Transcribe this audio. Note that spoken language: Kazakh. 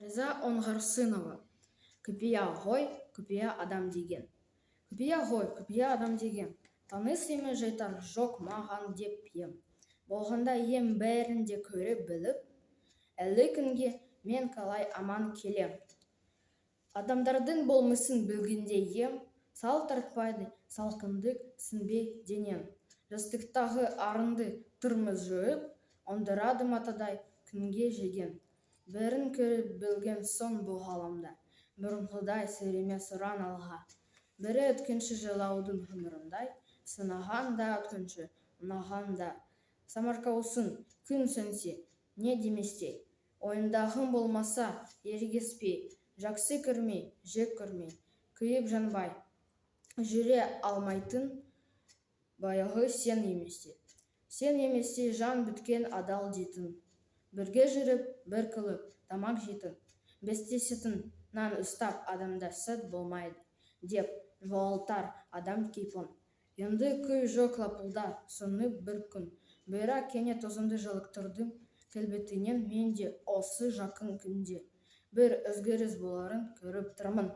Риза Оңғарсынова. Күпия ғой, күпия адам деген. Күпия ғой, күпия адам деген. Таныс еме жайтар жоқ маған деп ем. Болғанда ем бәрін де көріп біліп, әлі күнге мен қалай аман келем. Адамдардың болмысын білгенде ем, сал тартпайды салқындық сінбе денем. Жастықтағы арынды тұрмыз жойып, оңдырады матадай күнге жеген. Бәрін көріп білген соң бұл ғаламда, бұрынғыдай сереме сұран алға. Бірі өткінші жылаудың ғұмырындай, сынаған да өткінші, ұнаған да. Самарқаусың күн сөнсе, не деместей, ойындағым болмаса ергеспей, жақсы көрмей, жек көрмей, күйіп жанбай, жүре алмайтын баяғы сен еместей. Сен еместей жан біткен адал дейтін. Бірге жүріп, бір күліп, тамақ жейтін, бестесетін нан ұстап адамда сәт болмайды, деп жоғалтар адам кейпін. Енді күй жоқ лапылда, сөніп бір күн, бұйра кенет өзімді жалықтырдым, келбетінен мен де осы жақын күнде бір өзгеріс боларын көріп тұрмын.